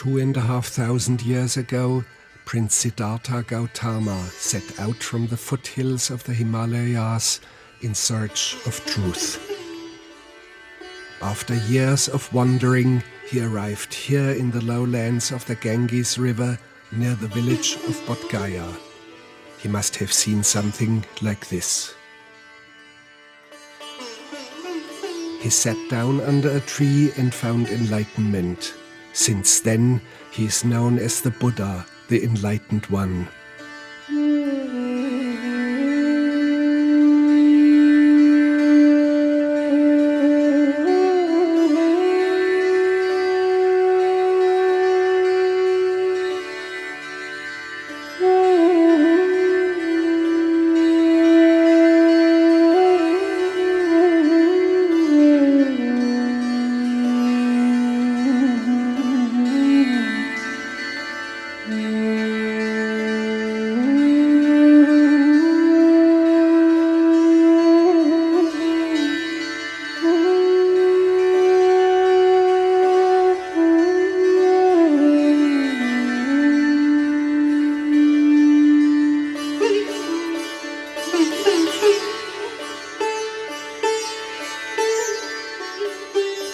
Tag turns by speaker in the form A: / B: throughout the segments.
A: 2,500 years ago, Prince Siddhartha Gautama set out from the foothills of the Himalayas in search of truth. After years of wandering, he arrived here in the lowlands of the Ganges River near the village of Bodhgaya. He must have seen something like this. He sat down under a tree and found enlightenment. Since then, he is known as the Buddha, the Enlightened One.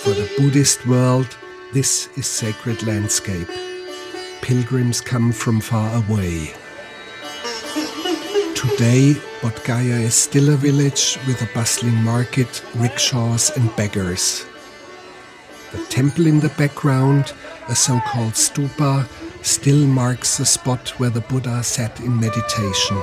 A: For the Buddhist world, this is sacred landscape. Pilgrims come from far away. Today, Bodhgaya is still a village with a bustling market, rickshaws and beggars. The temple in the background, a so-called stupa, still marks the spot where the Buddha sat in meditation.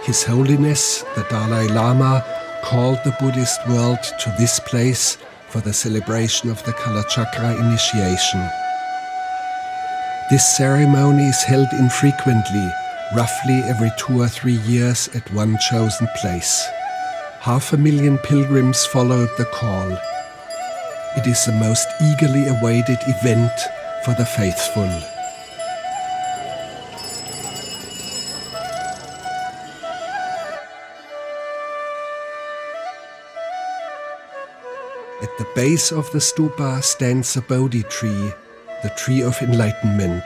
A: His Holiness, the Dalai Lama, called the Buddhist world to this place for the celebration of the Kalachakra initiation. This ceremony is held infrequently, roughly every 2 or 3 years at one chosen place. 500,000 pilgrims followed the call. It is the most eagerly awaited event for the faithful. At the base of the stupa stands a Bodhi tree, the tree of enlightenment.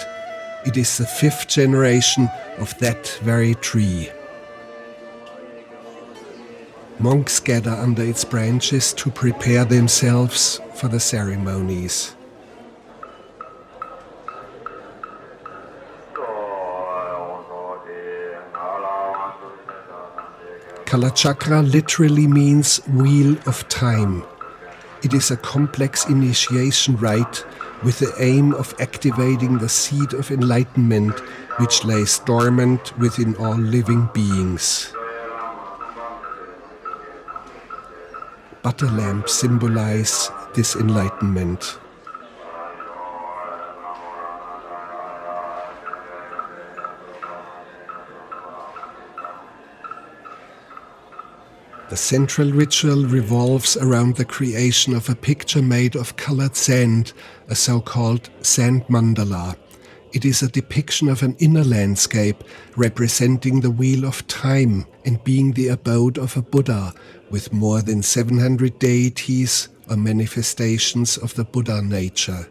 A: It is the 5th generation of that very tree. Monks gather under its branches to prepare themselves for the ceremonies. Kalachakra literally means wheel of time. It is a complex initiation rite with the aim of activating the seed of enlightenment which lays dormant within all living beings. Butter lamps symbolize this enlightenment. The central ritual revolves around the creation of a picture made of colored sand, a so-called sand mandala. It is a depiction of an inner landscape representing the wheel of time and being the abode of a Buddha with more than 700 deities or manifestations of the Buddha nature.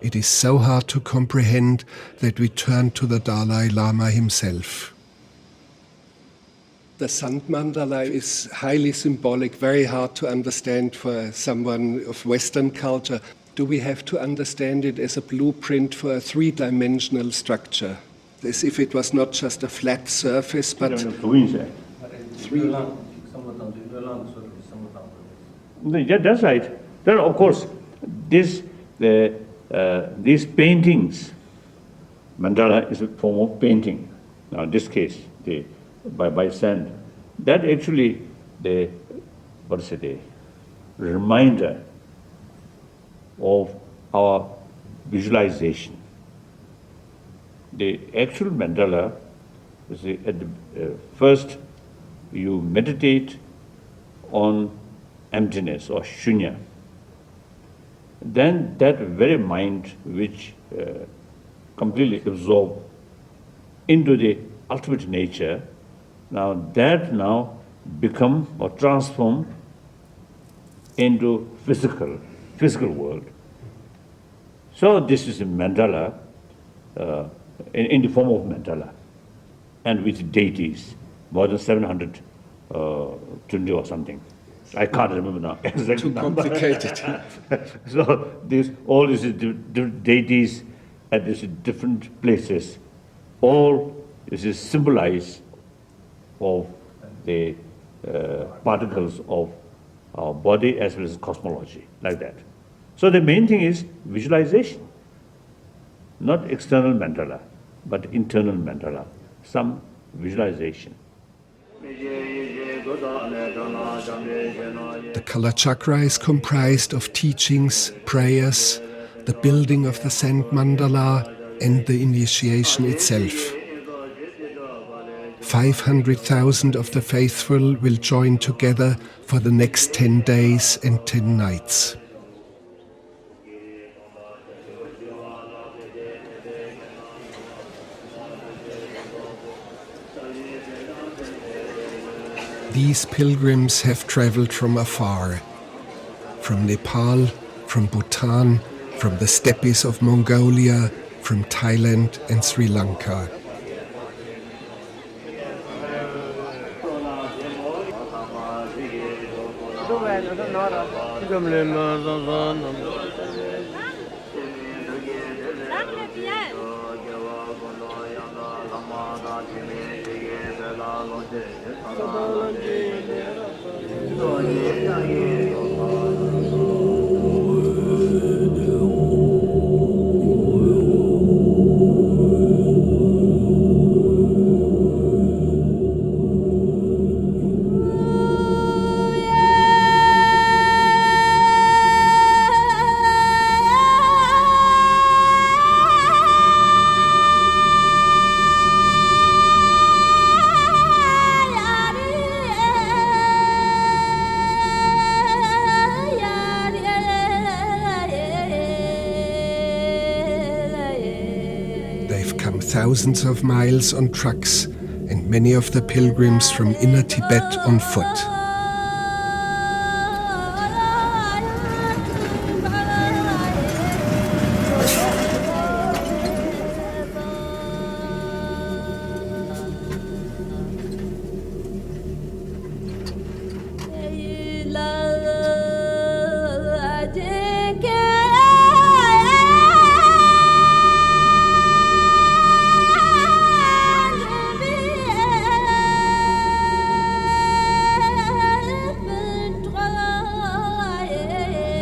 A: It is so hard to comprehend that we turn to the Dalai Lama himself. The sand mandala is highly symbolic, very hard to understand for someone of Western culture. Do we have to understand it as a blueprint for a 3-dimensional structure? As if it was not just a flat surface, but three.
B: Yeah, that's right. Then, of course, these paintings, mandala is a form of painting. Now, in this case, by sand, that actually the reminder of our visualization. The actual mandala is at the first you meditate on emptiness or shunya. Then that very mind which completely absorbed into the ultimate nature, now that become or transform into physical world. So this is a mandala, in the form of mandala, and with deities, more than 720 or something. I can't remember now exactly.
A: Too complicated.
B: So all these deities at these different places, all this is symbolized of the particles of our body as well as cosmology, like that. So the main thing is visualization, not external mandala, but internal mandala, some visualization.
A: The Kalachakra is comprised of teachings, prayers, the building of the sand mandala, and the initiation itself. 500,000 of the faithful will join together for the next 10 days and 10 nights. These pilgrims have traveled from afar, from Nepal, from Bhutan, from the steppes of Mongolia, from Thailand and Sri Lanka. They've come thousands of miles on trucks, and many of the pilgrims from inner Tibet on foot.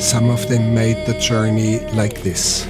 A: Some of them made the journey like this.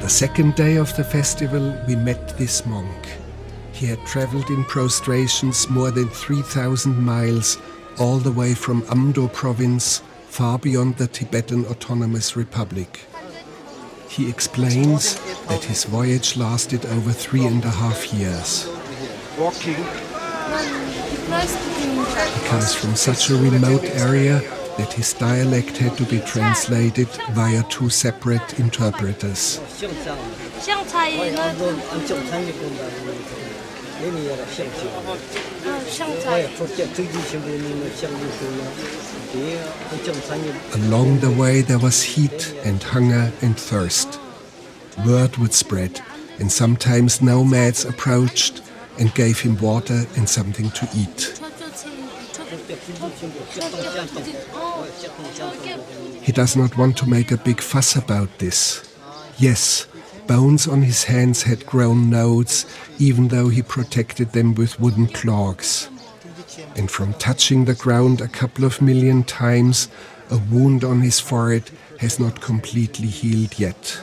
A: the second day of the festival, we met this monk. He had traveled in prostrations more than 3,000 miles, all the way from Amdo province, far beyond the Tibetan Autonomous Republic. He explains that his voyage lasted over 3.5 years. He comes from such a remote area that his dialect had to be translated via 2 separate interpreters. Along the way there was heat and hunger and thirst. Word would spread, and sometimes nomads approached and gave him water and something to eat. He does not want to make a big fuss about this. Yes, bones on his hands had grown nodes, even though he protected them with wooden clogs. And from touching the ground a couple of million times, a wound on his forehead has not completely healed yet.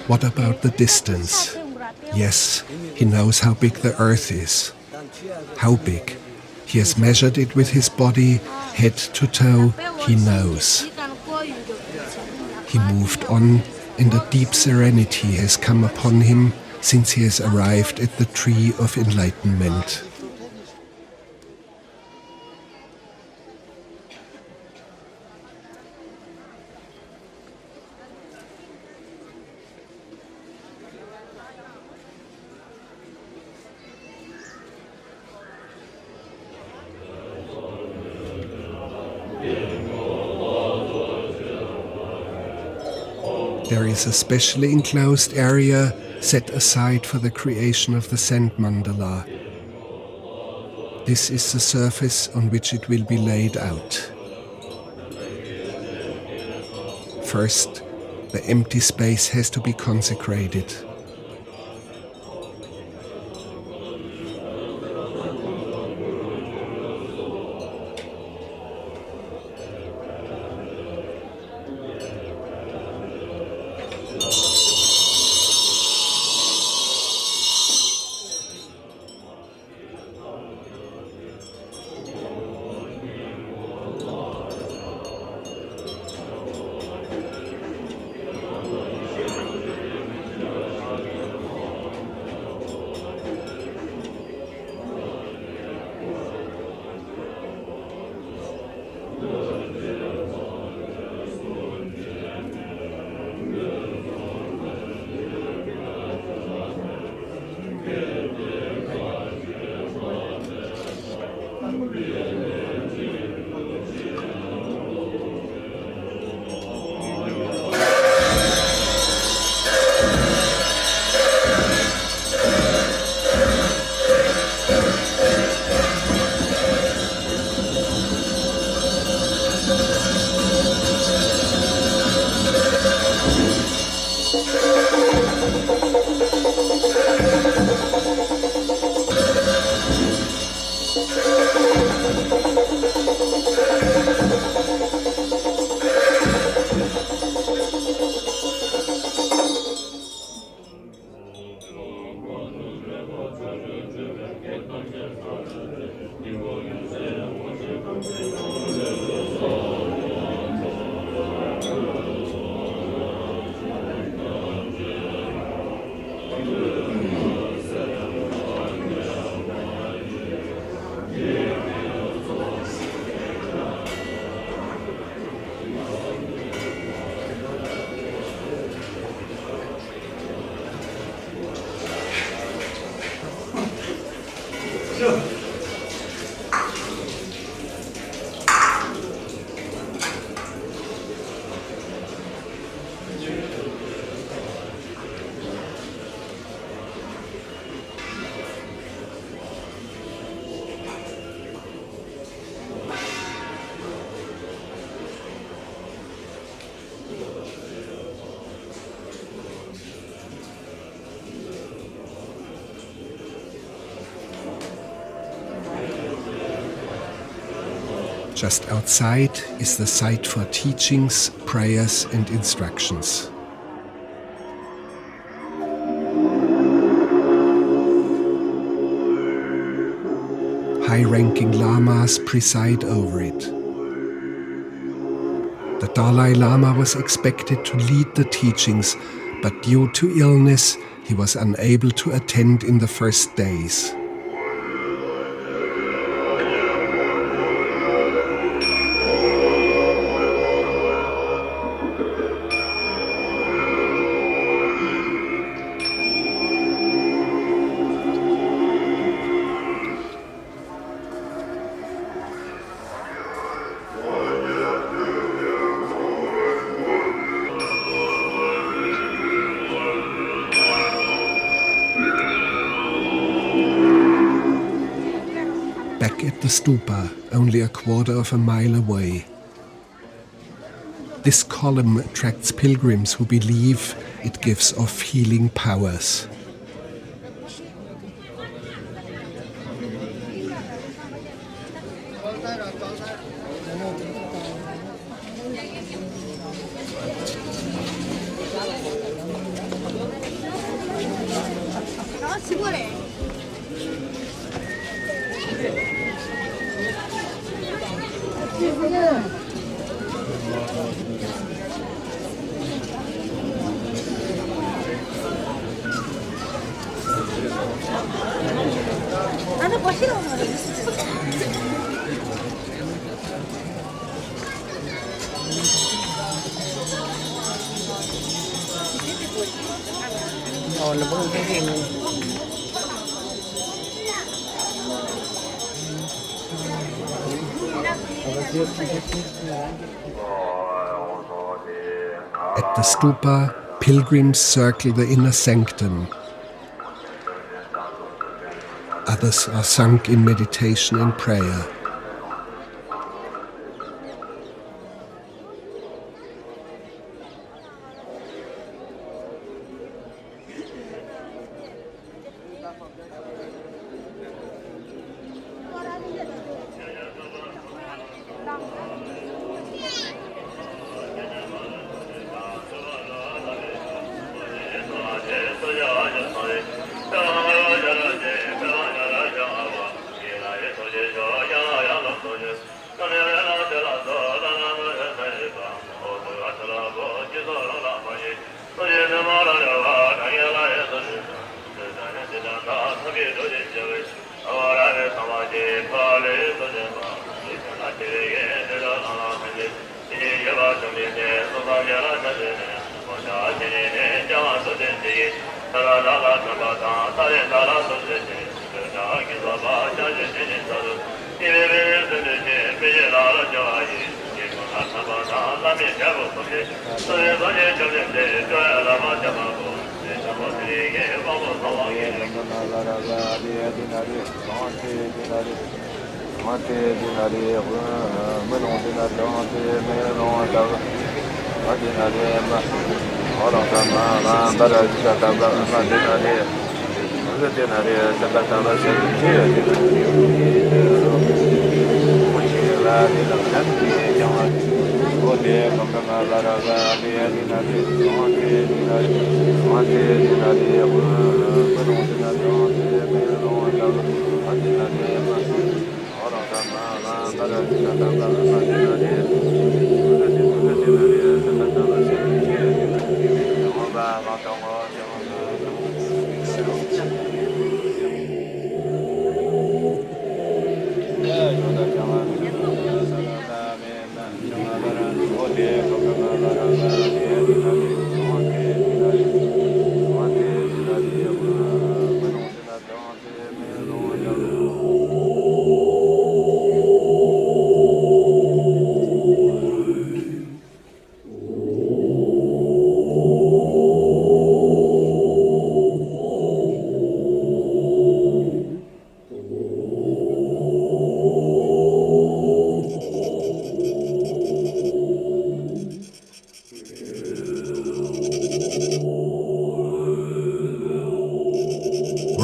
A: What about the distance? Yes, he knows how big the earth is. How big? He has measured it with his body, head to toe, he knows. He moved on, and a deep serenity has come upon him since he has arrived at the tree of enlightenment. There is a specially enclosed area set aside for the creation of the sand mandala. This is the surface on which it will be laid out. First, the empty space has to be consecrated. Just outside is the site for teachings, prayers and instructions. High-ranking lamas preside over it. The Dalai Lama was expected to lead the teachings, but due to illness, he was unable to attend in the first days. Back at the stupa, only a quarter of a mile away. This column attracts pilgrims who believe it gives off healing powers. At the stupa, pilgrims circle the inner sanctum. Others are sunk in meditation and prayer.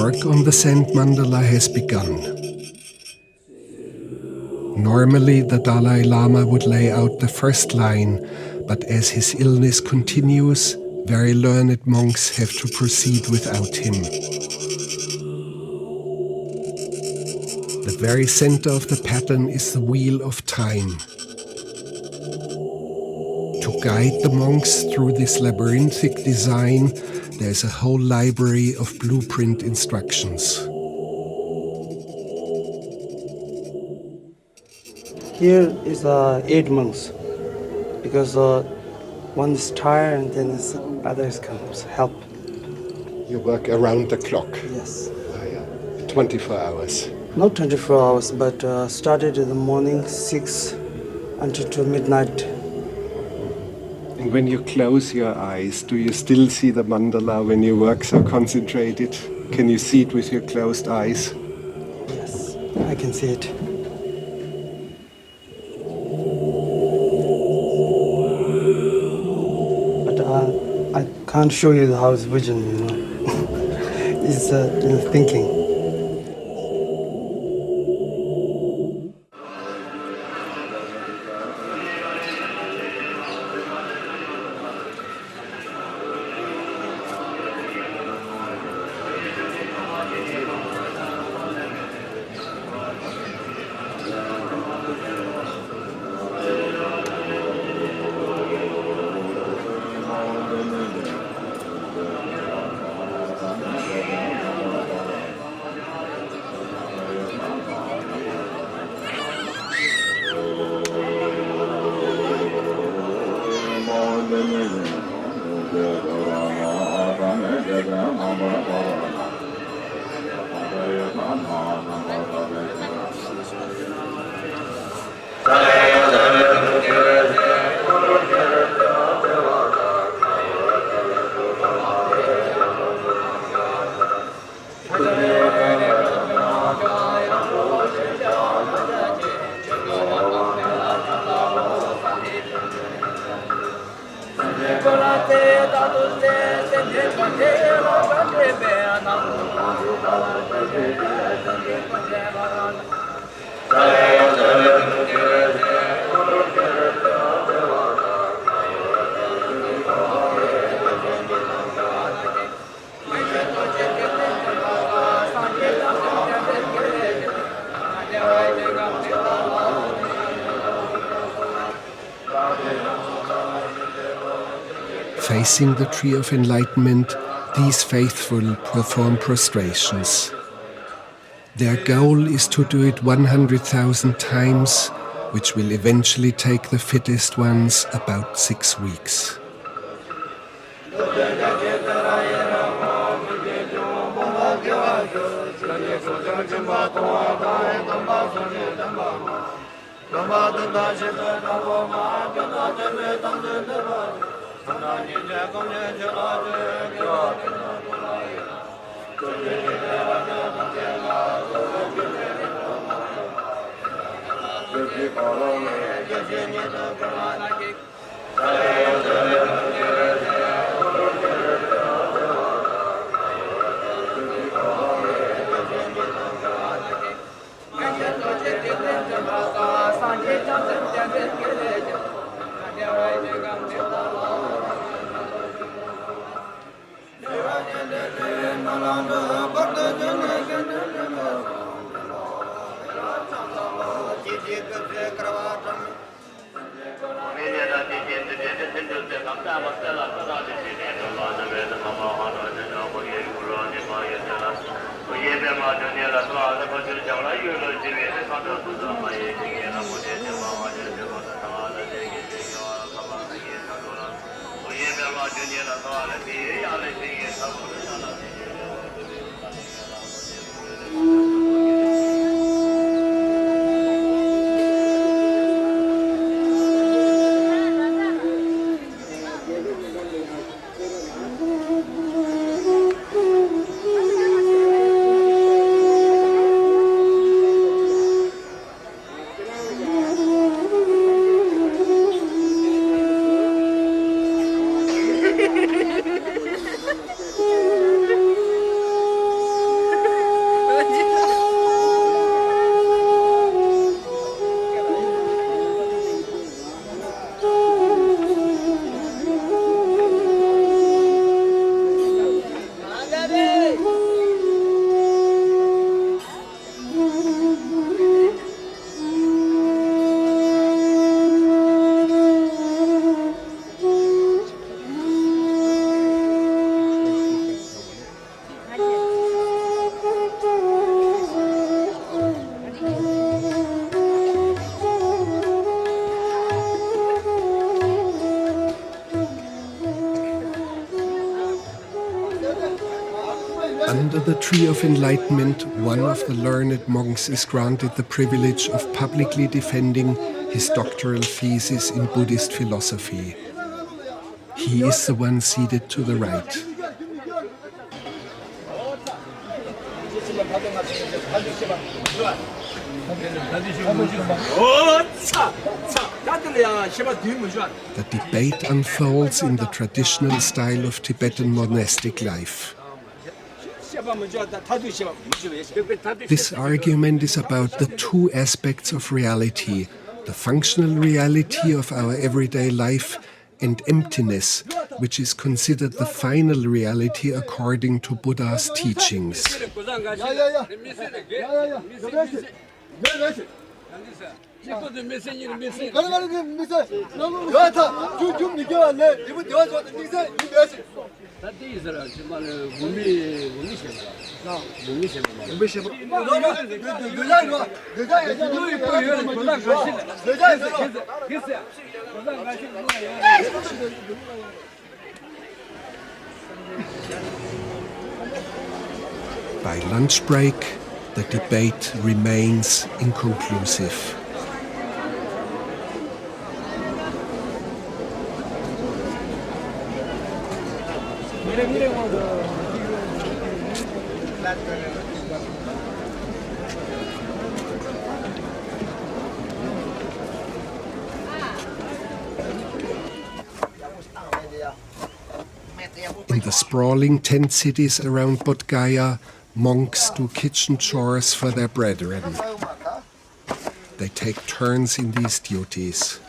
A: Work on the sand mandala has begun. Normally, the Dalai Lama would lay out the first line, but as his illness continues, very learned monks have to proceed without him. The very center of the pattern is the wheel of time. To guide the monks through this labyrinthic design, there's a whole library of blueprint instructions.
C: Here is 8 monks, because one is tired and then others comes help.
A: You work around the clock?
C: Yes.
A: 24 hours?
C: Not 24 hours, but started in the morning 6 until to midnight.
A: And when you close your eyes, do you still see the mandala when you work so concentrated? Can you see it with your closed eyes?
C: Yes, I can see it. But I can't show you how it's vision, you know. It's thinking.
A: Facing the tree of enlightenment, these faithful perform prostrations. Their goal is to do it 100,000 times, which will eventually take the fittest ones about 6 weeks. Under the Tree of Enlightenment, one of the learned monks is granted the privilege of publicly defending his doctoral thesis in Buddhist philosophy. He is the one seated to the right. The debate unfolds in the traditional style of Tibetan monastic life. This argument is about the two aspects of reality, the functional reality of our everyday life and emptiness, which is considered the final reality according to Buddha's teachings. By lunch break, the debate remains inconclusive. In the sprawling tent cities around Bodhgaya, monks do kitchen chores for their brethren. They take turns in these duties.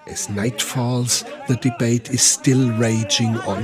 A: As night falls, the debate is still raging on.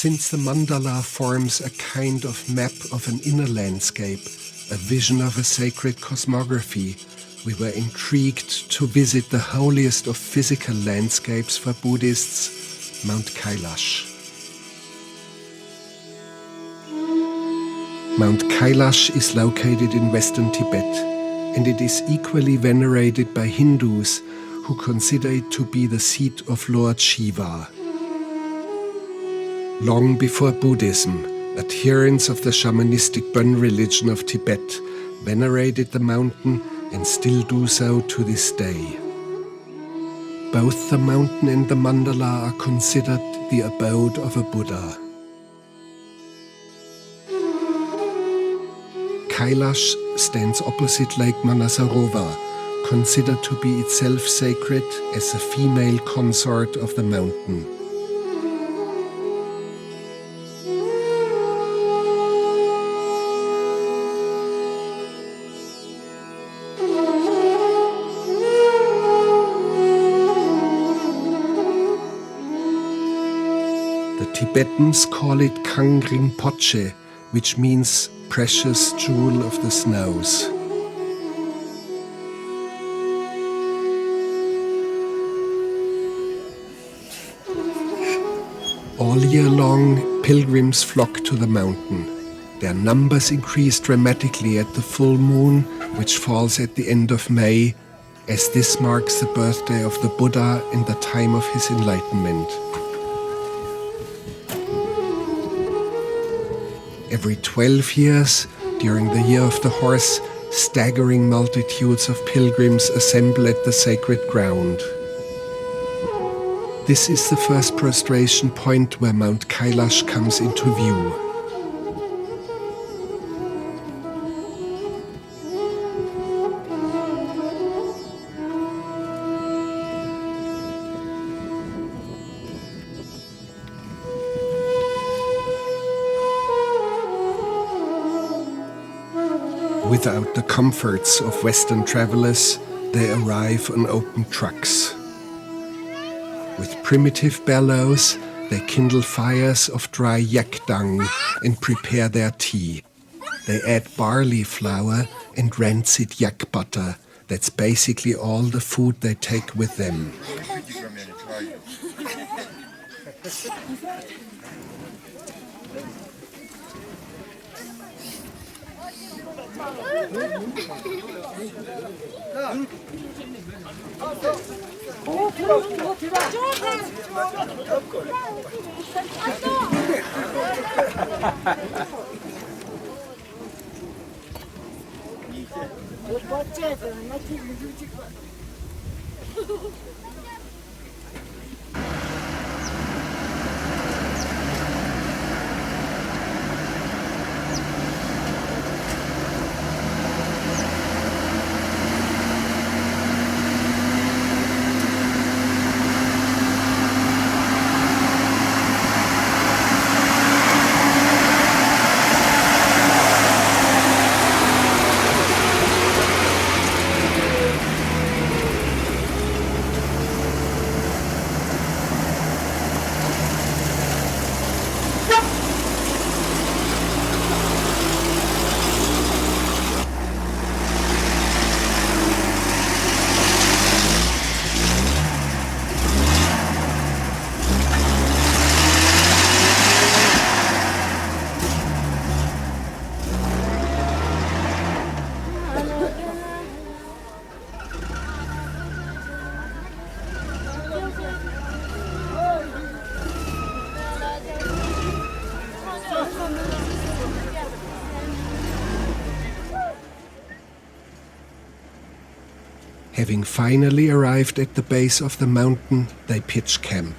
A: Since the mandala forms a kind of map of an inner landscape, a vision of a sacred cosmography, we were intrigued to visit the holiest of physical landscapes for Buddhists, Mount Kailash. Mount Kailash is located in western Tibet, and it is equally venerated by Hindus who consider it to be the seat of Lord Shiva. Long before Buddhism, adherents of the shamanistic Bön religion of Tibet venerated the mountain and still do so to this day. Both the mountain and the mandala are considered the abode of a Buddha. Kailash stands opposite Lake Manasarovar, considered to be itself sacred as a female consort of the mountain. The Tibetans call it Kangring Poche, which means precious jewel of the snows. All year long, pilgrims flock to the mountain. Their numbers increase dramatically at the full moon, which falls at the end of May, as this marks the birthday of the Buddha and the time of his enlightenment. Every 12 years, during the Year of the Horse, staggering multitudes of pilgrims assemble at the sacred ground. This is the first prostration point where Mount Kailash comes into view. Without the comforts of Western travelers, they arrive on open trucks. With primitive bellows, they kindle fires of dry yak dung and prepare their tea. They add barley flour and rancid yak butter. That's basically all the food they take with them. Having finally arrived at the base of the mountain, they pitch camp.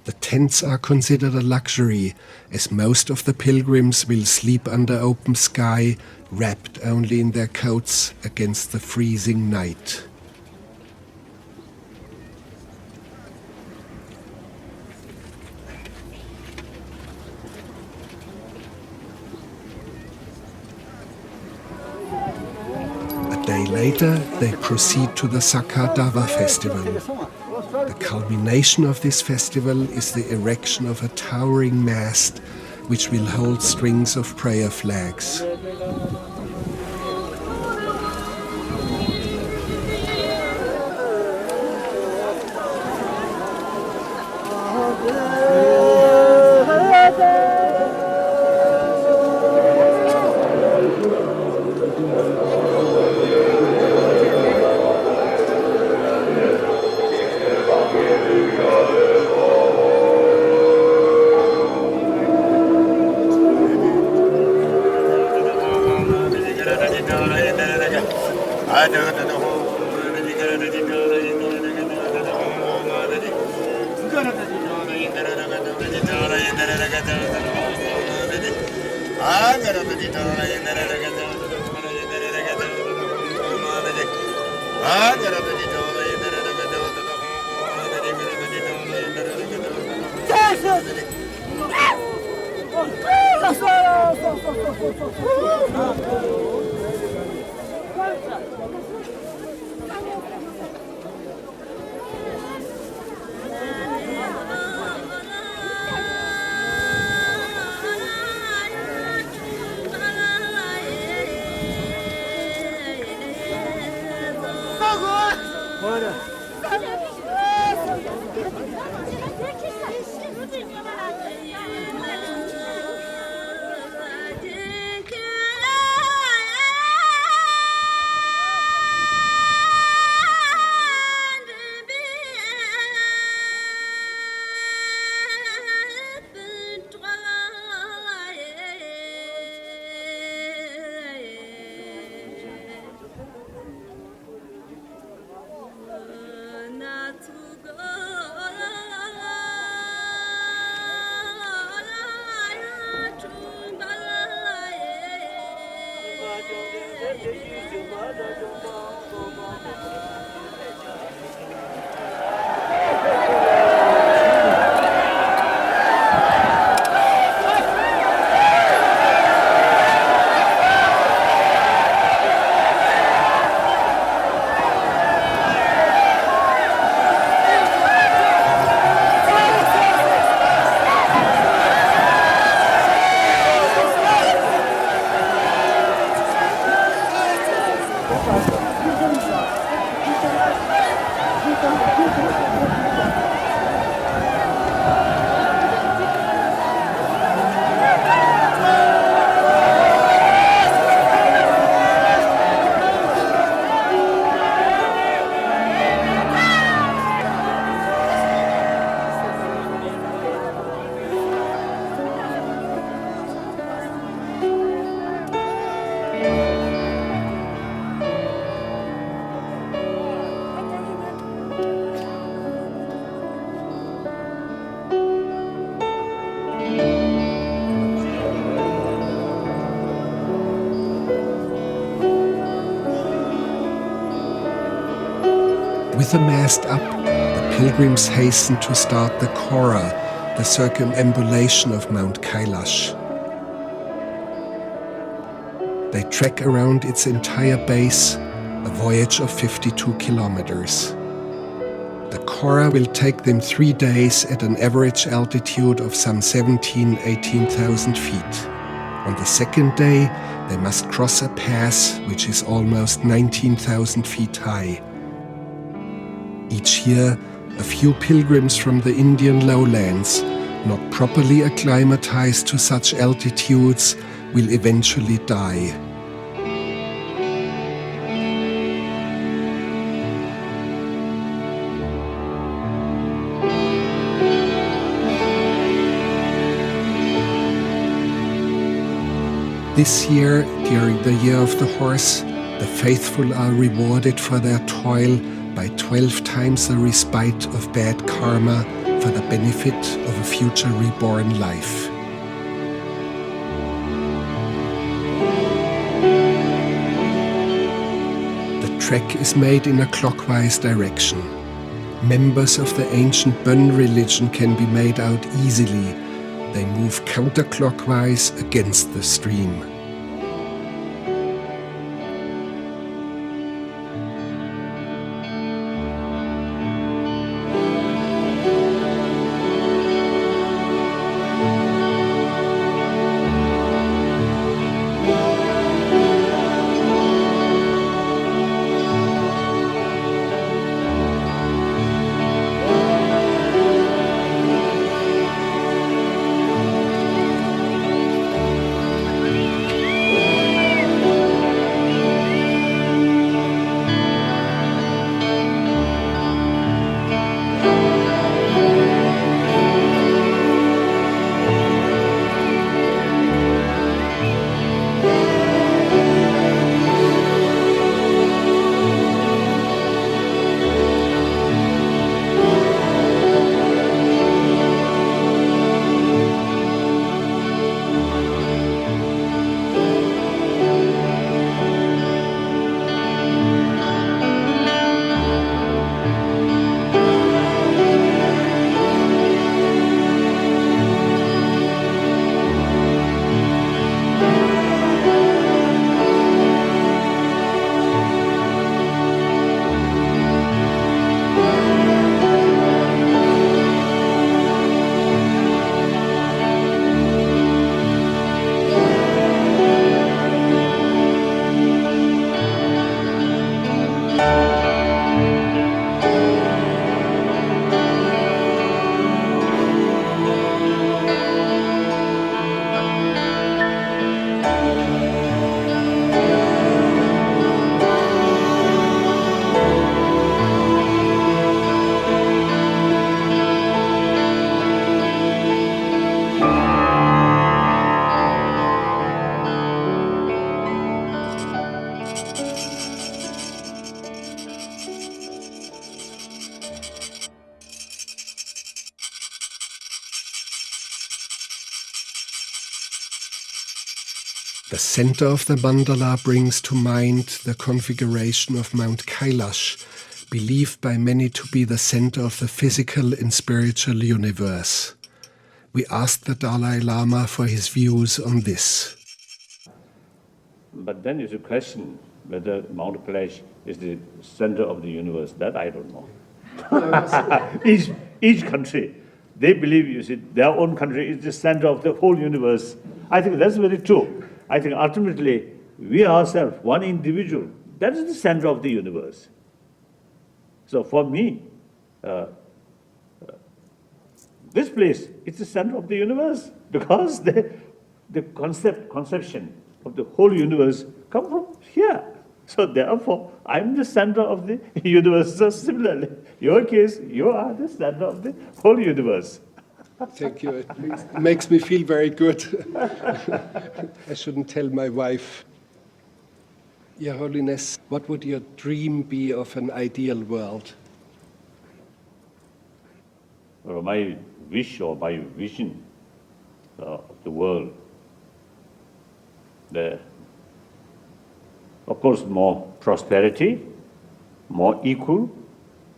A: The tents are considered a luxury, as most of the pilgrims will sleep under open sky, wrapped only in their coats against the freezing night. A day later, they proceed to the Sakadava festival. The culmination of this festival is the erection of a towering mast which will hold strings of prayer flags. With the mast up, the pilgrims hasten to start the Kora, the circumambulation of Mount Kailash. They trek around its entire base, a voyage of 52 kilometers. The Kora will take them 3 days at an average altitude of some 18,000 feet. On the second day, they must cross a pass which is almost 19,000 feet high. Each year, a few pilgrims from the Indian lowlands, not properly acclimatized to such altitudes, will eventually die. This year, during the Year of the Horse, the faithful are rewarded for their toil by 12 times the respite of bad karma for the benefit of a future reborn life. The trek is made in a clockwise direction. Members of the ancient Bön religion can be made out easily. They move counterclockwise against the stream. The center of the mandala brings to mind the configuration of Mount Kailash, believed by many to be the center of the physical and spiritual universe. We asked the Dalai Lama for his views on this.
B: But then is a question whether Mount Kailash is the center of the universe. That I don't know. Each country, they believe, you see, their own country is the center of the whole universe. I think that's very true. I think ultimately, we ourselves, one individual, that is the center of the universe. So for me, this place is the center of the universe because the conception of the whole universe come from here. So therefore, I'm the center of the universe. So similarly, your case, you are the center of the whole universe.
A: Thank you. It makes me feel very good. I shouldn't tell my wife. Your Holiness, what would your dream be of an ideal world?
B: Well, my wish or my vision of the world, of course, more prosperity, more equal.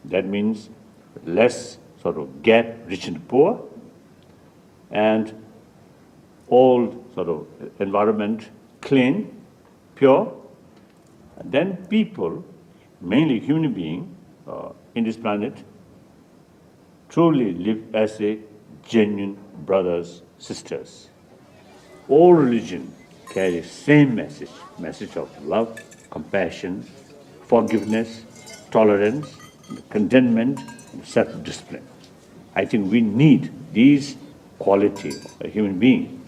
B: That means less sort of gap, rich and poor, and all sort of environment clean, pure. And then people, mainly human beings in this planet, truly live as a genuine brothers, sisters. All religion carry same message of love, compassion, forgiveness, tolerance, contentment, and self-discipline. I think we need these qualities of a human being,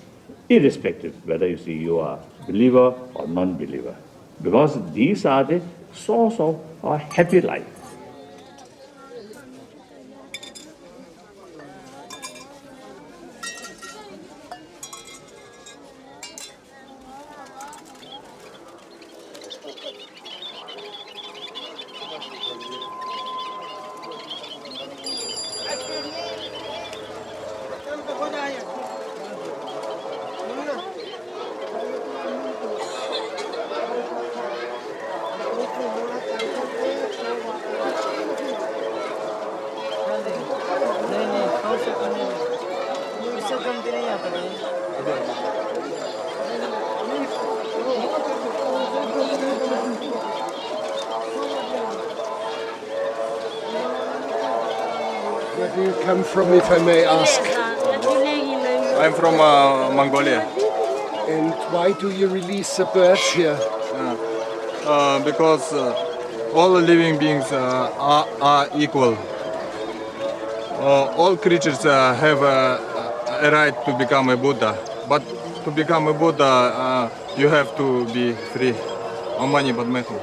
B: irrespective whether you are believer or non-believer, because these are the source of our happy life.
A: Where do you come from, if I may ask?
D: I'm from Mongolia.
A: And why do you release the birds here?
D: Because all living beings are equal. All creatures have a right to become a Buddha. But to become a Buddha, you have to be free. Om Mani Padme Hum.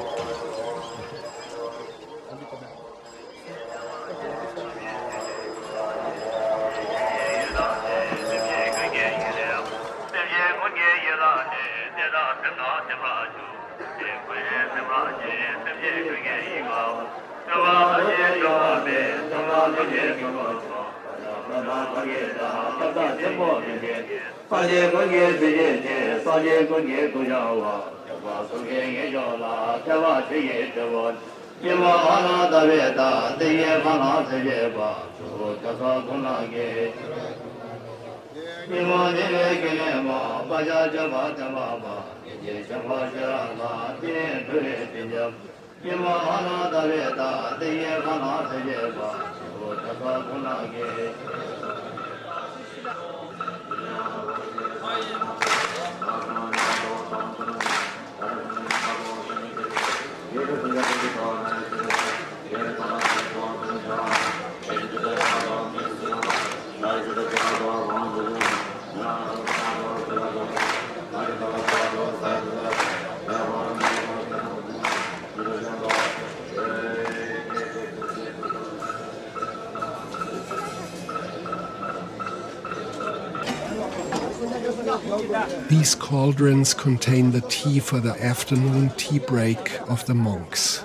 A: These cauldrons contain the tea for the afternoon tea break of the monks.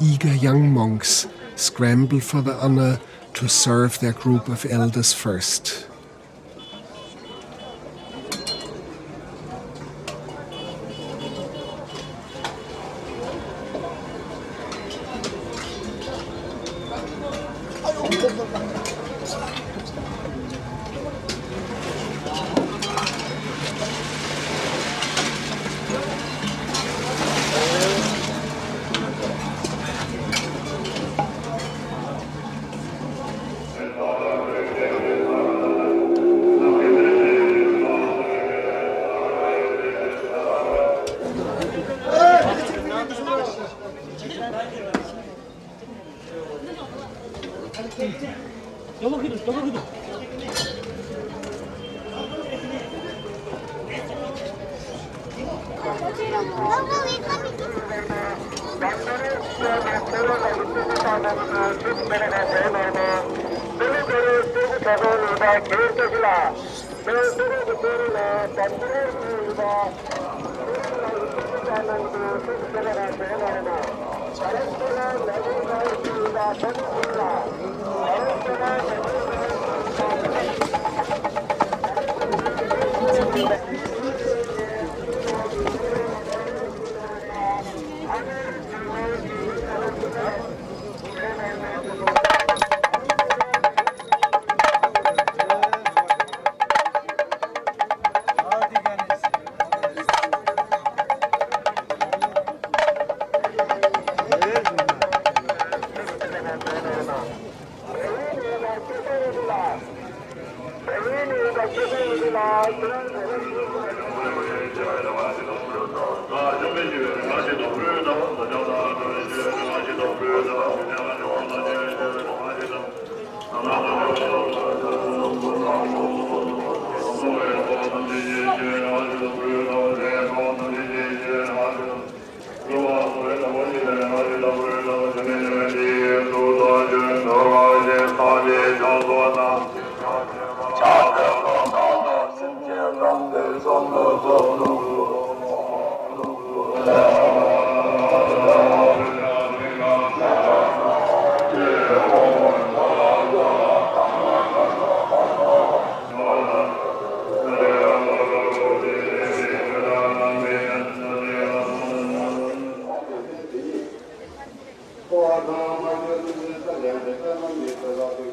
A: Eager young monks scramble for the honor to serve their group of elders first.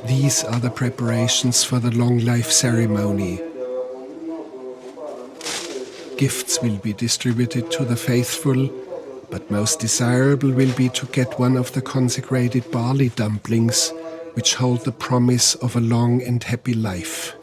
A: These are the preparations for the long life ceremony. Gifts will be distributed to the faithful, but most desirable will be to get one of the consecrated barley dumplings, which hold the promise of a long and happy life.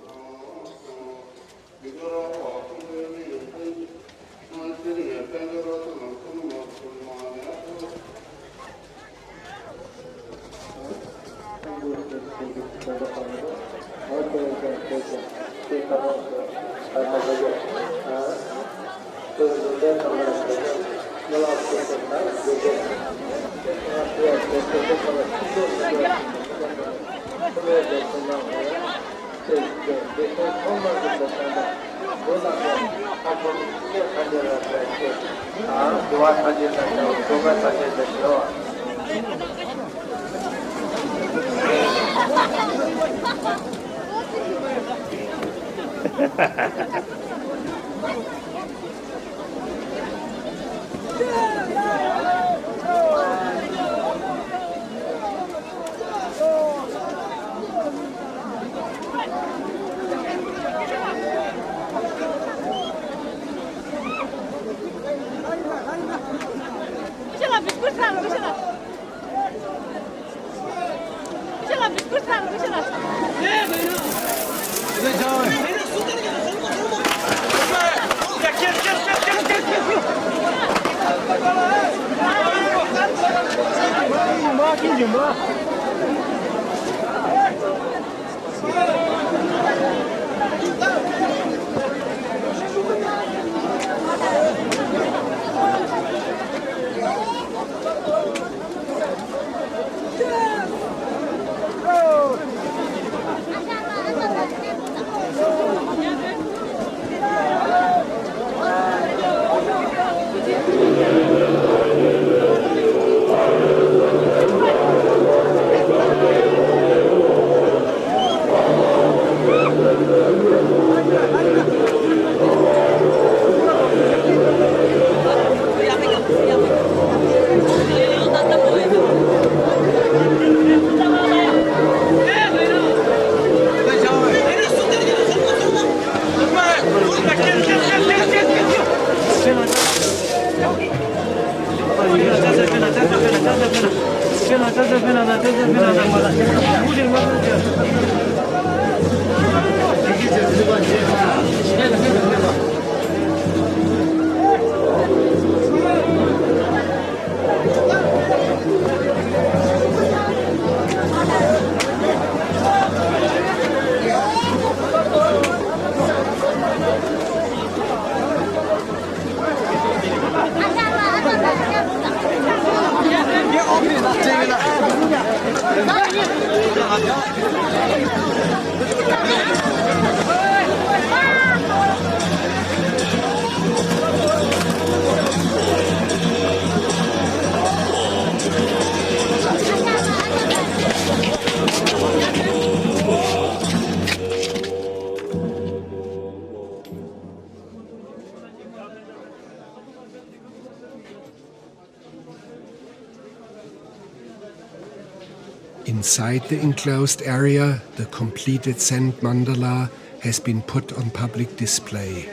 A: Inside the enclosed area, the completed sand mandala has been put on public display.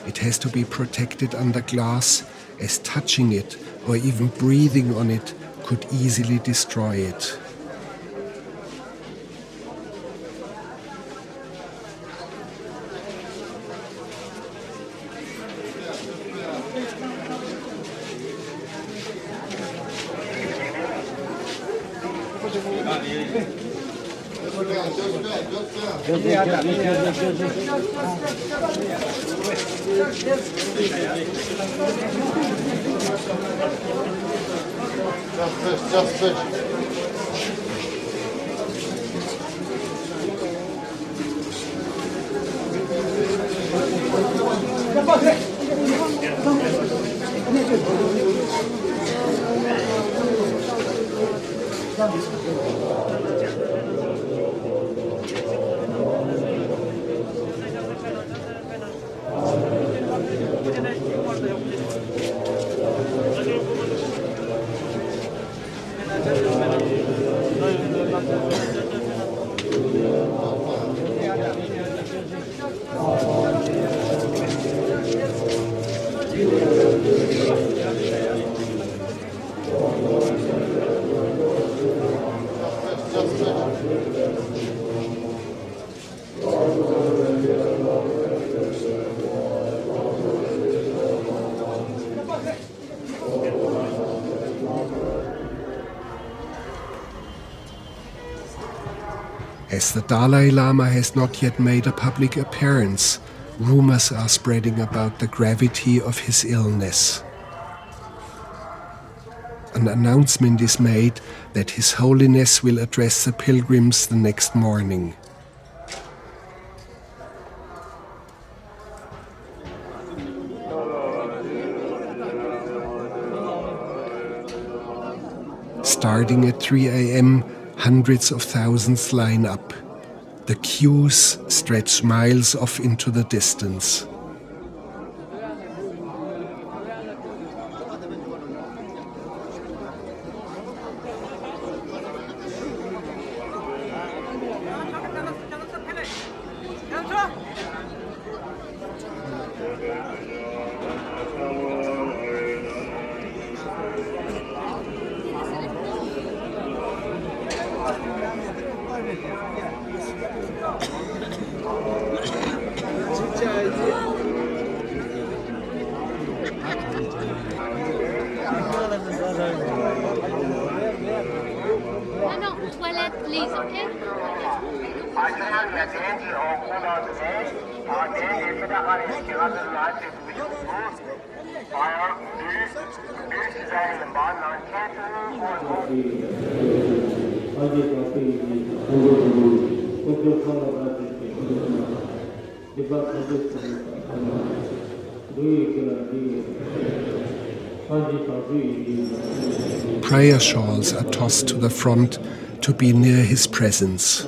A: It has to be protected under glass, as touching it or even breathing on it could easily destroy it. As the Dalai Lama has not yet made a public appearance, rumors are spreading about the gravity of his illness. An announcement is made that His Holiness will address the pilgrims the next morning. Starting at 3 a.m., hundreds of thousands line up. The queues stretch miles off into the distance. Prayer shawls are tossed to the front to be near his presence.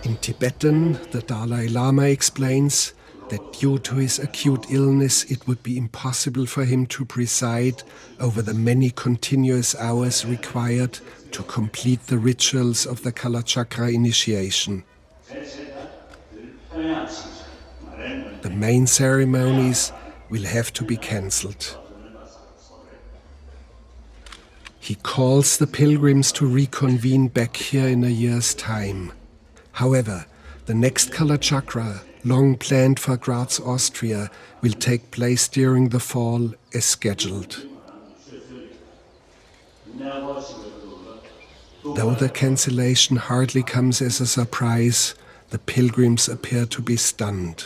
A: In Tibetan, the Dalai Lama explains that due to his acute illness, it would be impossible for him to preside over the many continuous hours required to complete the rituals of the Kalachakra initiation. The main ceremonies will have to be cancelled. He calls the pilgrims to reconvene back here in a year's time. However, the next Kalachakra, long planned for Graz, Austria, will take place during the fall as scheduled. Though the cancellation hardly comes as a surprise, the pilgrims appear to be stunned.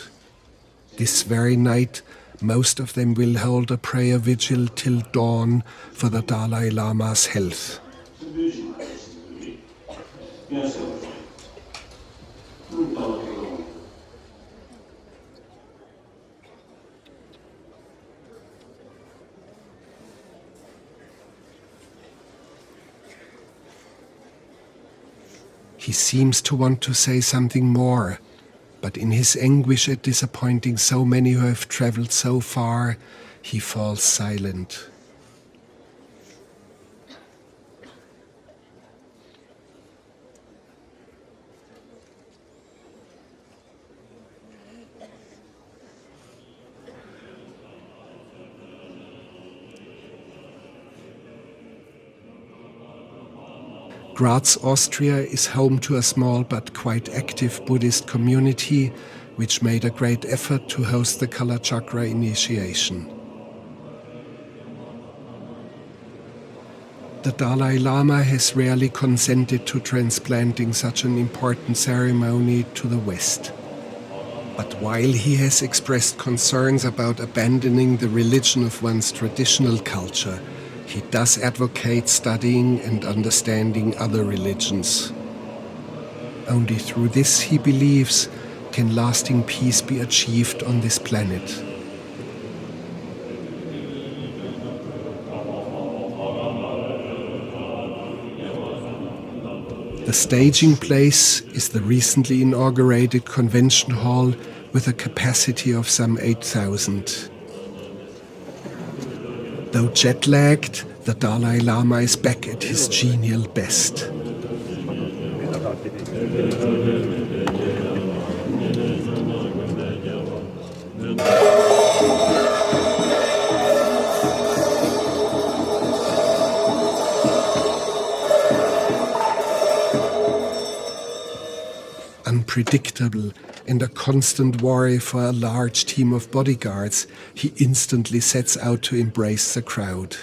A: This very night, most of them will hold a prayer vigil till dawn for the Dalai Lama's health. He seems to want to say something more, but in his anguish at disappointing so many who have traveled so far, he falls silent. Graz, Austria is home to a small but quite active Buddhist community, which made a great effort to host the Kalachakra initiation. The Dalai Lama has rarely consented to transplanting such an important ceremony to the West. But while he has expressed concerns about abandoning the religion of one's traditional culture, he does advocate studying and understanding other religions. Only through this, he believes, can lasting peace be achieved on this planet. The staging place is the recently inaugurated convention hall with a capacity of some 8,000. Though jet-lagged, the Dalai Lama is back at his genial best. Unpredictable and a constant worry for a large team of bodyguards, he instantly sets out to embrace the crowd.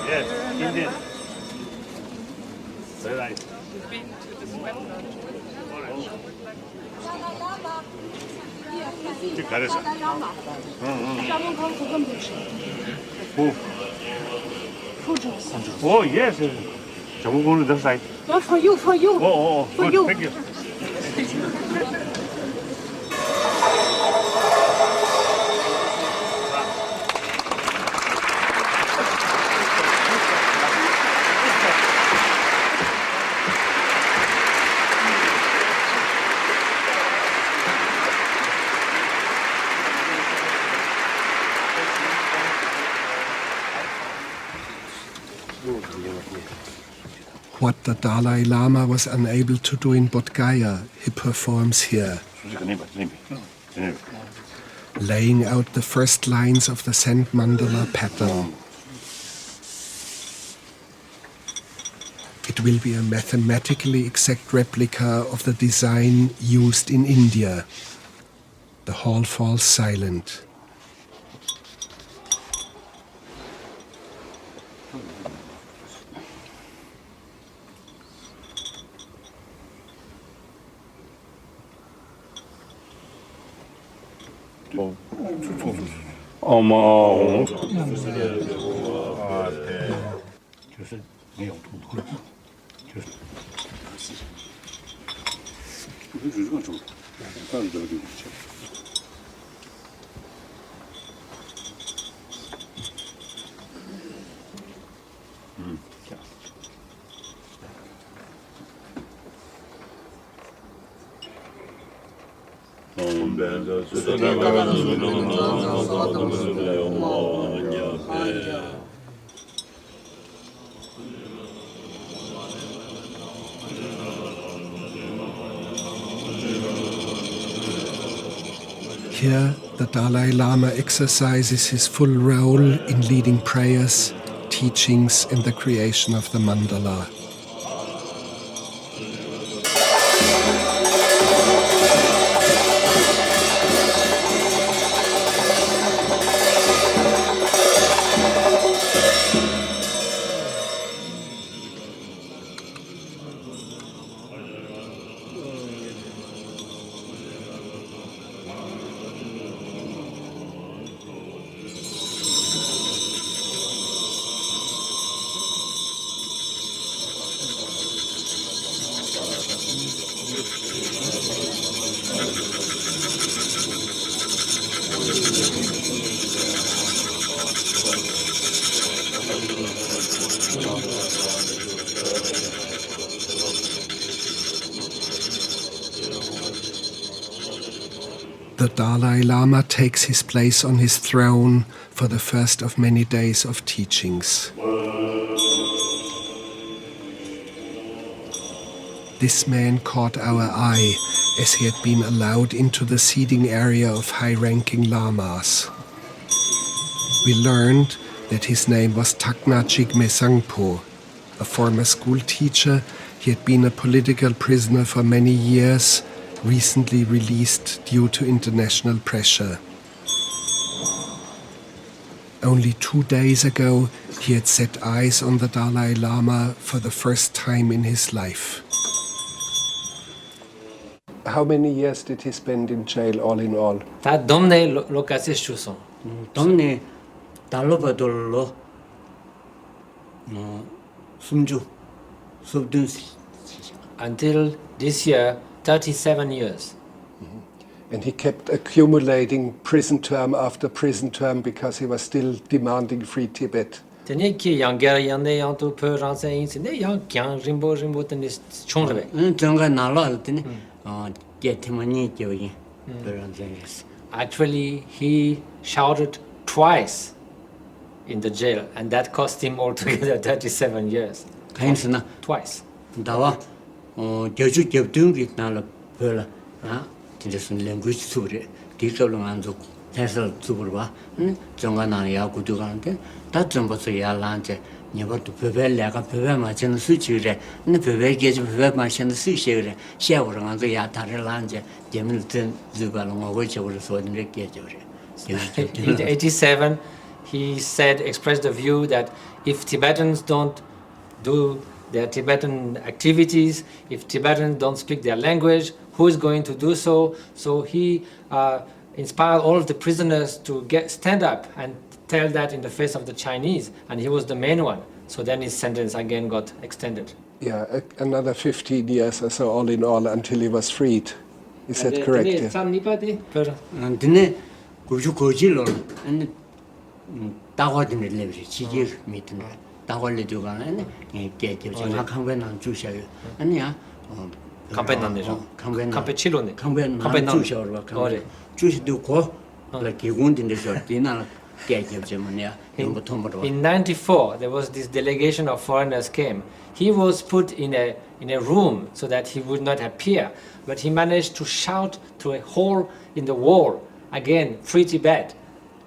B: Yes, indeed. Very nice. Dalai Lama. Who? Oh, yes. Shall we go to the side?
E: No, for you.
B: Oh,
E: For
B: good.
E: you.
B: Thank you.
A: What the Dalai Lama was unable to do in Bodhgaya, he performs here, laying out the first lines of the sand mandala pattern. It will be a mathematically exact replica of the design used in India. The hall falls silent.
B: 어머. 就是没有痛苦，就是这个重，但是这个就这样。
A: Here, the Dalai Lama exercises his full role in leading prayers, teachings, and the creation of the mandala. The Dalai Lama takes his place on his throne for the first of many days of teachings. This man caught our eye as he had been allowed into the seating area of high-ranking lamas. We learned that his name was Takna Jigme Zangpo. A former school teacher, he had been a political prisoner for many years, recently released due to international pressure. Only 2 days ago, he had set eyes on the Dalai Lama for the first time in his life. How many years did he spend in jail all in all?
E: 다 domne lokasi shuson.
F: domne dalobadolo sumju subdun.
E: Until this year, 37 years.
A: And he kept accumulating prison term after prison term because he was still demanding free Tibet.
E: Tene ki yang ger yang ne yang tu per ran se yin ne yang gyang rimbo tene chongre.
F: 정가 나로 알더니 게티마니 교이 그런 생각했어.
E: Actually, he shouted twice in the jail, and that cost him altogether 37 years.
F: 가인스나
E: Twice.
F: 나와 교주 gebdungi 나로 별라 진짜 순 language 수브레 디컬로 안조 해설 수브르 봐. 정가 나야 구두 가는데 다 전부터 야란제 니버도 베벨레가 베벨 맞는 수치래. 네 베벨게 베벨 맞는 수치래. 샤워를 안조 야 다를 란제 재밌는 주발로 오고 저를 소리를 깨져래.
E: In 87, he said, expressed the view that if Tibetans don't do their Tibetan activities, if Tibetans don't speak their language, who is going to do so? So he inspired all of the prisoners to stand up and tell that in the face of the Chinese, and he was the main one. So then his sentence again got extended.
A: Yeah, another 15 years or so all in all until he was freed. Is that correct? Yeah.
F: 근데 구주 거질로 근데 다와드는 레벨이 지지 밑에 다war려도 가네 이게 지금 강변한 주셔요 아니야
E: 강변한데죠. 강변치료네.
F: 강변한 주셔로 강변 주시도 고 기군인데서 디나 깨집지만이야
E: In 94, there was this delegation of foreigners came. He was put in a room so that he would not appear, but he managed to shout through a hole in the wall, again, free Tibet.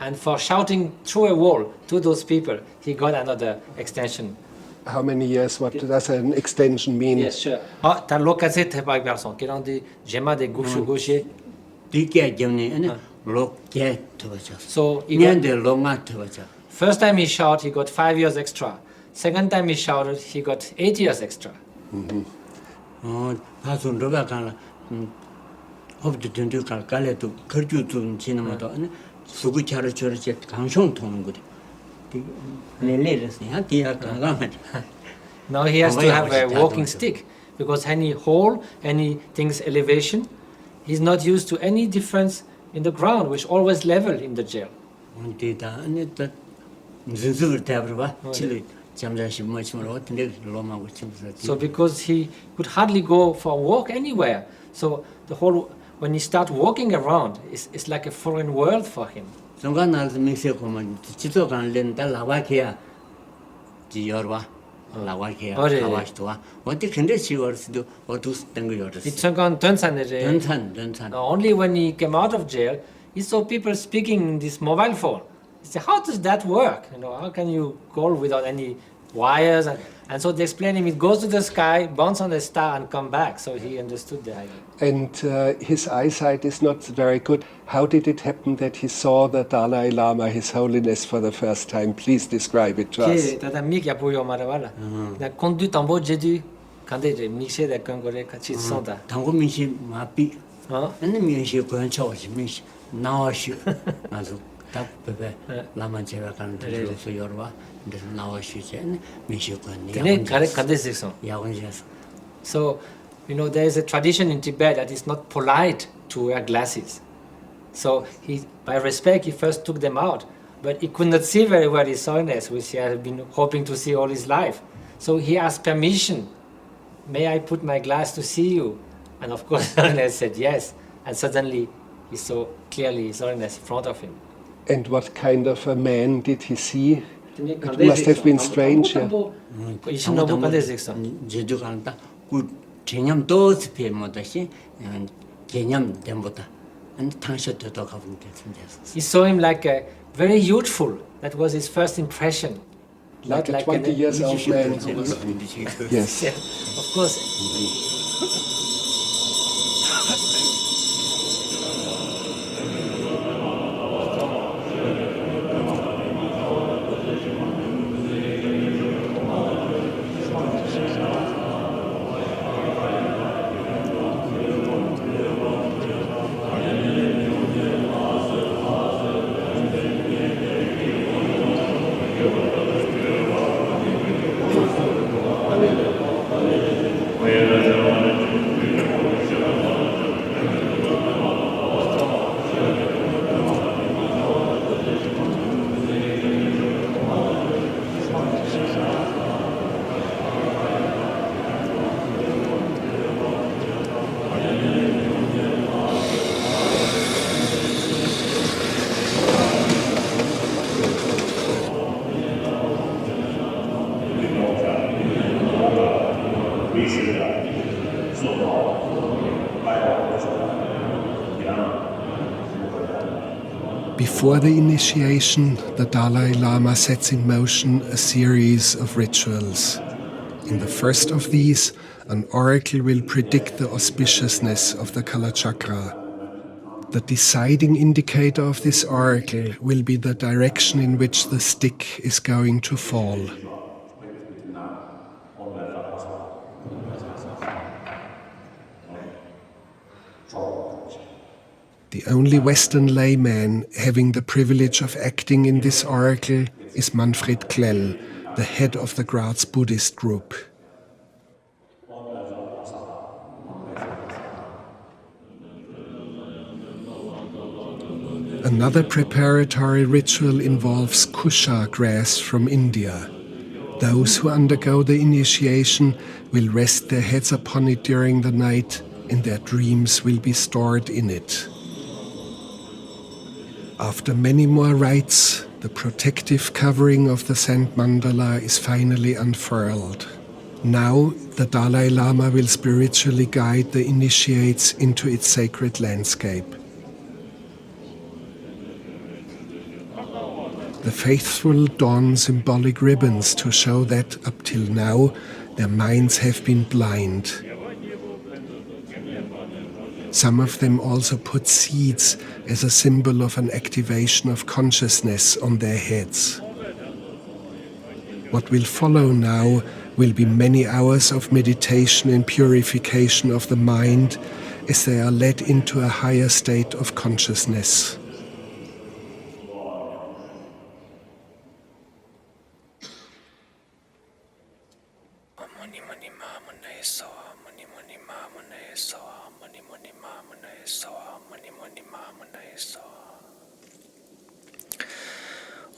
E: And for shouting through a wall to those people, he got another extension.
A: How many years? What does an extension mean?
E: Yes, sure. T'as l'occasion de faire garçon. Qui ont dit, j'aime des gauche. So first time he shouted, he got 5 years extra. Second time he shouted, he got 8 years extra. Now he has to have a walking stick because any hole, anything's elevation, he's not used to any difference in the ground, which always level in the jail. So because he could hardly go for a walk anywhere, so the whole when he starts walking around, it's like a foreign world for him.
F: 정가 나서 미세 고만 지도 간len 다 라와케야 지여와 라와케야
E: 어제.
F: 라와스도와 어디 근데 지워스도 어두스 땡거 요르스 전산
E: Only when he came out of jail, he saw people speaking in this mobile phone. He said, how does that work? How can you call without any wires? And so they explained him, it goes to the sky, bounce on a star and come back. So he understood the idea.
A: And his eyesight is not very good. How did it happen that he saw the Dalai Lama, His Holiness, for the first time? Please describe it to us.
F: 당고 미시 마비 근데 미시 고연 차오시 미시 나와시 아주 딱 베베 라만 제가 가는 데서 여러와 근데 나와시 제 미시 고연 야원지에서
E: So, there is a tradition in Tibet that it's not polite to wear glasses. So by respect, he first took them out, but he could not see very well His Holiness, which he had been hoping to see all his life. So he asked permission. May I put my glass to see you? And of course, His Holiness said yes. And suddenly, he saw clearly His Holiness in front of him.
A: And what kind of a man did he see? It must have been strange.
F: 제주 간다 그 개념도 스피에모다시 개념됨보다 당셔도 가본 게 진짜였어.
E: He saw him like a very youthful. That was his first impression.
A: Like a 20 years old man. Yes.
E: Yeah, of course.
A: Before the initiation, the Dalai Lama sets in motion a series of rituals. In the first of these, an oracle will predict the auspiciousness of the Kalachakra. The deciding indicator of this oracle will be the direction in which the stick is going to fall. The only Western layman having the privilege of acting in this oracle is Manfred Klell, the head of the Graz Buddhist group. Another preparatory ritual involves kusha grass from India. Those who undergo the initiation will rest their heads upon it during the night, and their dreams will be stored in it. After many more rites, the protective covering of the sand mandala is finally unfurled. Now, the Dalai Lama will spiritually guide the initiates into its sacred landscape. The faithful don symbolic ribbons to show that, up till now, their minds have been blind. Some of them also put seeds as a symbol of an activation of consciousness on their heads. What will follow now will be many hours of meditation and purification of the mind as they are led into a higher state of consciousness.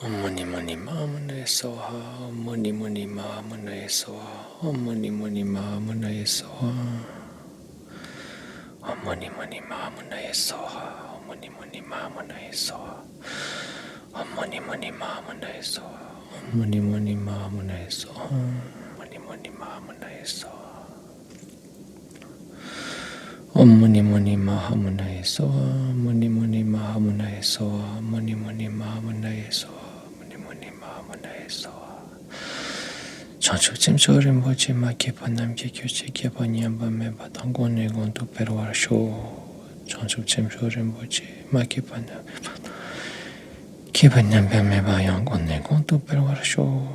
G: Mani mani mamane soha, mani mani mamane soha, mani mani mamane soha, Mani Mani Mahamunaya Soha, Mani Mani Mahamunaya Soha, Mani Mani Mahamunaya Soha, Mani Mani Mahamunaya Soha, Mani Mani Mahamunaya Soha. Om Mani Mani Mahamunaya Soha, Mani Mani Mahamunaya Soha, Mani Mani Mahamunaya Soha, Mani Mani Mahamunaya Soha. Chanchu Chimso Rinpoche Ma Kepa Nam Kekyoche Kepa Nyamba Meba Tango Negon Tu Perwar Sho. Chanchu Chimso Rinpoche Ma Kepa Nam Kepa Nyamba Meba Yangon Negon Tu Perwar Sho.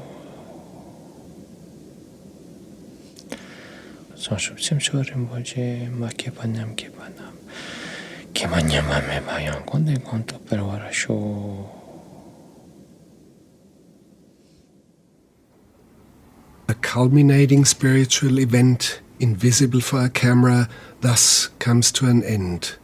G: Chanchu Chimso Rinpoche Ma Kepa Nam Kepa Nyamba Meba Yangon Negon Tu Perwar Sho.
A: A culminating spiritual event, invisible for a camera, thus comes to an end.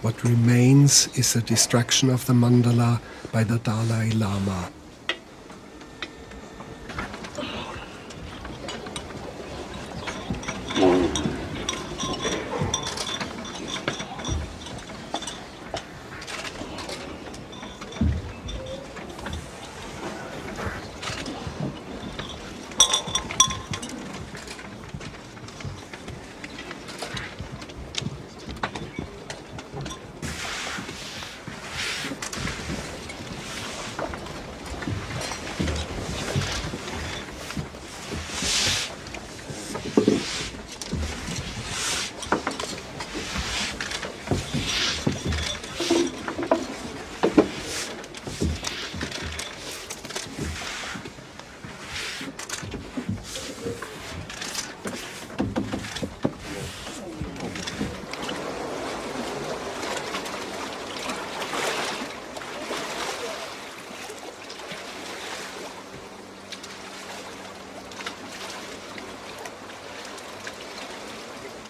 A: What remains is the destruction of the mandala by the Dalai Lama.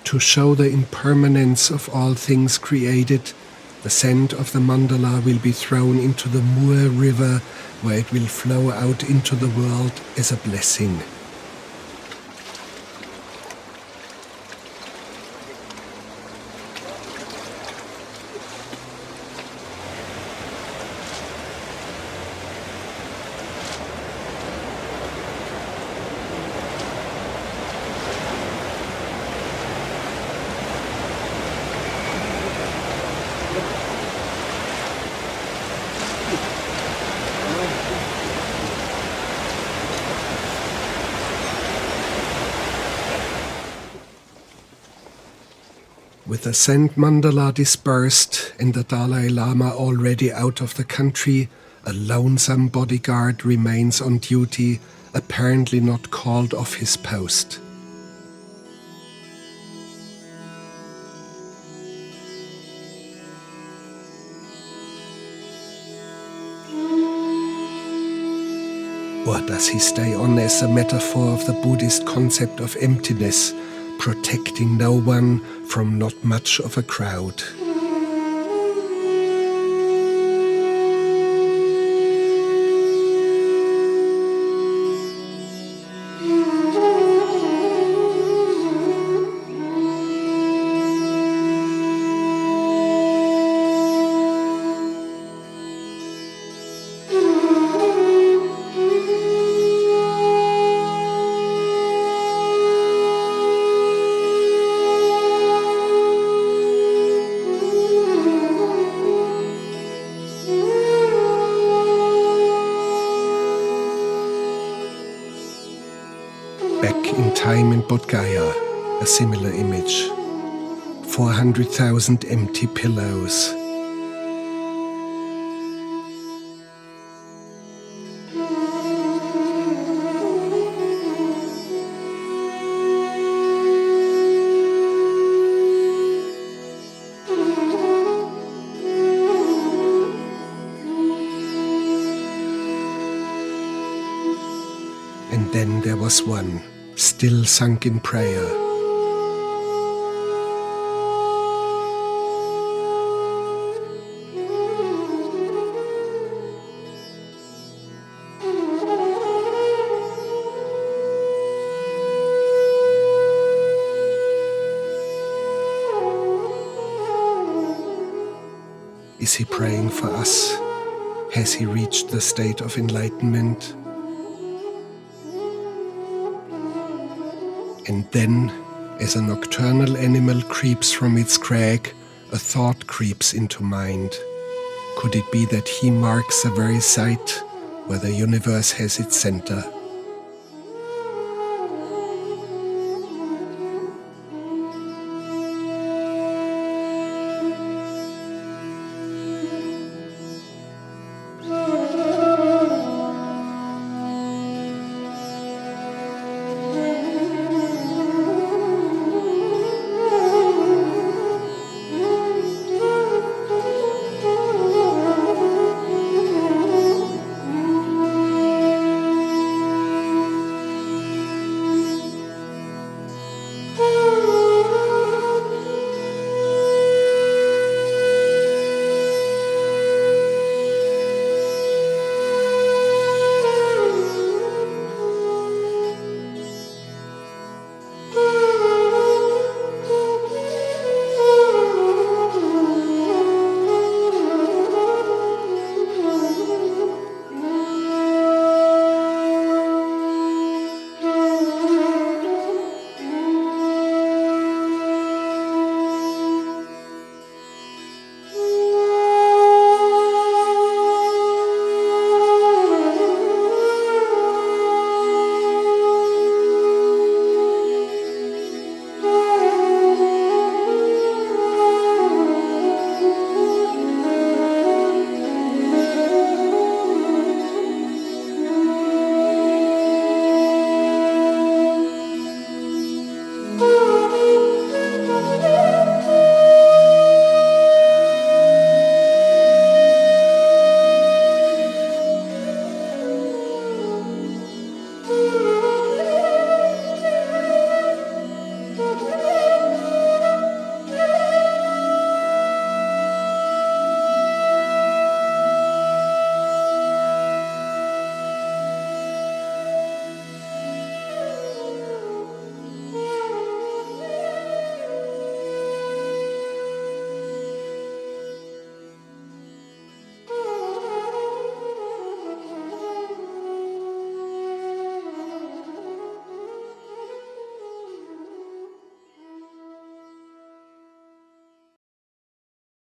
A: To show the impermanence of all things created, the sand of the mandala will be thrown into the Mur river, where it will flow out into the world as a blessing. With the sand mandala dispersed and the Dalai Lama already out of the country, a lonesome bodyguard remains on duty, apparently not called off his post. Or does he stay on as a metaphor of the Buddhist concept of emptiness, protecting no one from not much of a crowd? In time in Bodhgaya, a similar image. 400,000 empty pillows. And then there was one, still sunk in prayer. Is he praying for us? Has he reached the state of enlightenment? And then, as a nocturnal animal creeps from its crag, a thought creeps into mind. Could it be that he marks the very site where the universe has its center?